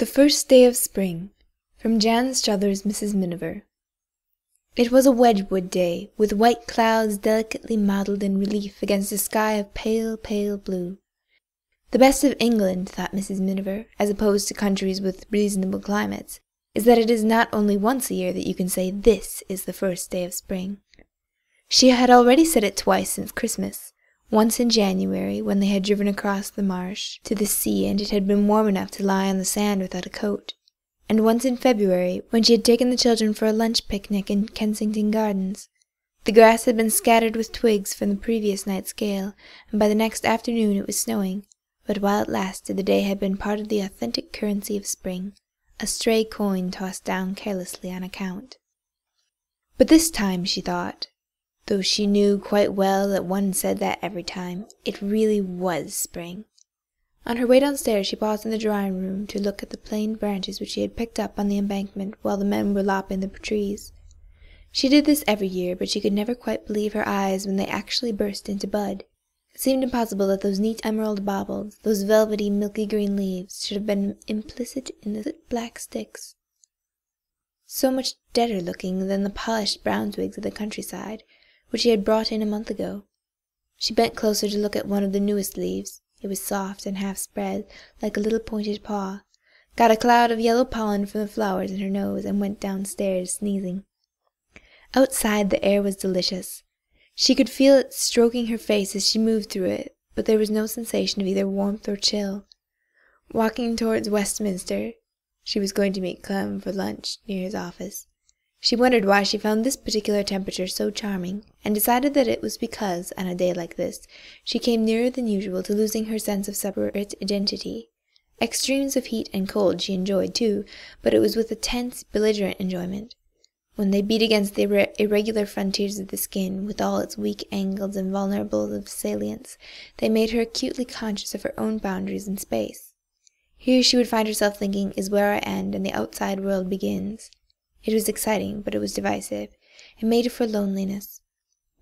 The First Day of Spring, from Jan Struther's Mrs. Miniver. It was a Wedgwood day, with white clouds delicately modelled in relief against a sky of pale, pale blue. The best of England, thought Mrs. Miniver, as opposed to countries with reasonable climates, is that it is not only once a year that you can say this is the first day of spring. She had already said it twice since Christmas. Once in January, when they had driven across the marsh to the sea and it had been warm enough to lie on the sand without a coat, and once in February, when she had taken the children for a lunch picnic in Kensington Gardens. The grass had been scattered with twigs from the previous night's gale, and by the next afternoon it was snowing, but while it lasted the day had been part of the authentic currency of spring, a stray coin tossed down carelessly on account. But this time, she thought, though she knew quite well that one said that every time, it really was spring. On her way downstairs she paused in the drawing-room to look at the plain branches which she had picked up on the embankment while the men were lopping the trees. She did this every year, but she could never quite believe her eyes when they actually burst into bud. It seemed impossible that those neat emerald baubles, those velvety milky green leaves, should have been implicit in the black sticks, so much deader looking than the polished brown twigs of the countryside, which she had brought in a month ago. She bent closer to look at one of the newest leaves. It was soft and half spread, like a little pointed paw, got a cloud of yellow pollen from the flowers in her nose, and went downstairs sneezing. Outside the air was delicious. She could feel it stroking her face as she moved through it, but there was no sensation of either warmth or chill. Walking towards Westminster, she was going to meet Clem for lunch near his office. She wondered why she found this particular temperature so charming, and decided that it was because, on a day like this, she came nearer than usual to losing her sense of separate identity. Extremes of heat and cold she enjoyed too, but it was with a tense, belligerent enjoyment. When they beat against the irregular frontiers of the skin, with all its weak angles and vulnerable of salience, they made her acutely conscious of her own boundaries in space. Here she would find herself thinking, is where I end and the outside world begins. It was exciting, but it was divisive. It made for loneliness.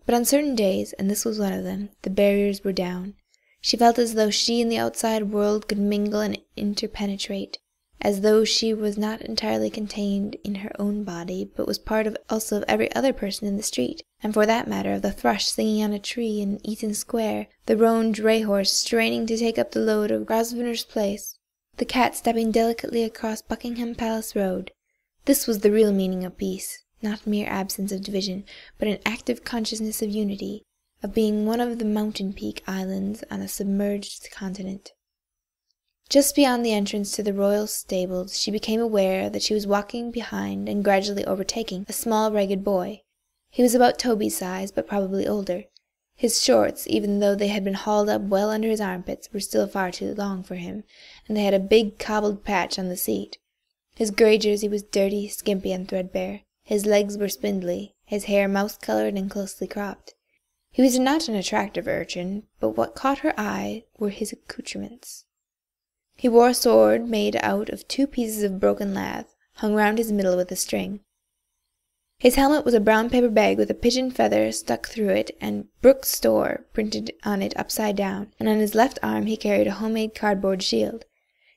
But on certain days, and this was one of them, the barriers were down. She felt as though she and the outside world could mingle and interpenetrate, as though she was not entirely contained in her own body, but was part also of every other person in the street, and for that matter of the thrush singing on a tree in Eaton Square, the roan dray-horse straining to take up the load of Grosvenor's Place, the cat stepping delicately across Buckingham Palace Road. This was the real meaning of peace, not mere absence of division, but an active consciousness of unity, of being one of the mountain peak islands on a submerged continent. Just beyond the entrance to the royal stables she became aware that she was walking behind and gradually overtaking a small ragged boy. He was about Toby's size, but probably older. His shorts, even though they had been hauled up well under his armpits, were still far too long for him, and they had a big cobbled patch on the seat. His grey jersey was dirty, skimpy, and threadbare. His legs were spindly, his hair mouse-coloured and closely cropped. He was not an attractive urchin, but what caught her eye were his accoutrements. He wore a sword made out of 2 pieces of broken lath, hung round his middle with a string. His helmet was a brown paper bag with a pigeon feather stuck through it and Brook's Store printed on it upside down, and on his left arm he carried a homemade cardboard shield.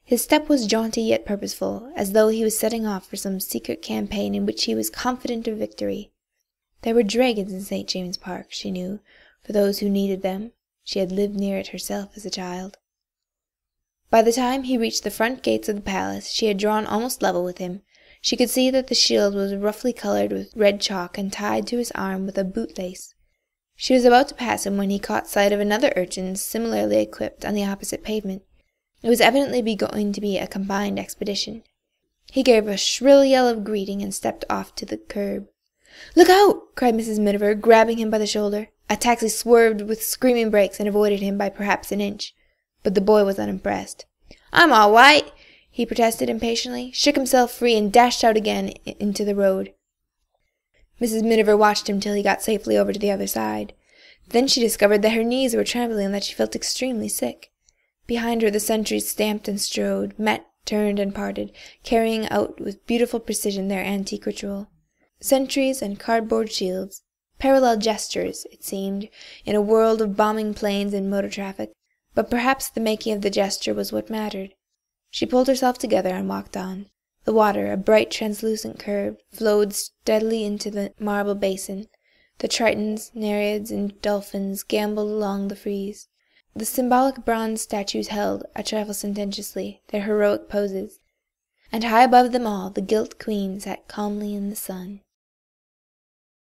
His step was jaunty yet purposeful, as though he was setting off for some secret campaign in which he was confident of victory. There were dragons in St. James's Park, she knew, for those who needed them. She had lived near it herself as a child. By the time he reached the front gates of the palace, she had drawn almost level with him. She could see that the shield was roughly coloured with red chalk and tied to his arm with a bootlace. She was about to pass him when he caught sight of another urchin similarly equipped on the opposite pavement. It was evidently going to be a combined expedition. He gave a shrill yell of greeting and stepped off to the curb. "Look out!" cried Mrs. Miniver, grabbing him by the shoulder. A taxi swerved with screaming brakes and avoided him by perhaps an inch. But the boy was unimpressed. "I'm all right," he protested impatiently, shook himself free, and dashed out again into the road. Mrs. Miniver watched him till he got safely over to the other side. Then she discovered that her knees were trembling and that she felt extremely sick. Behind her the sentries stamped and strode, met, turned, and parted, carrying out with beautiful precision their antique ritual. Sentries and cardboard shields, parallel gestures, it seemed, in a world of bombing planes and motor traffic, but perhaps the making of the gesture was what mattered. She pulled herself together and walked on. The water, a bright translucent curve, flowed steadily into the marble basin. The tritons, nereids, and dolphins gambolled along the frieze. The symbolic bronze statues held, a trifle sententiously, their heroic poses. And high above them all the gilt queen sat calmly in the sun.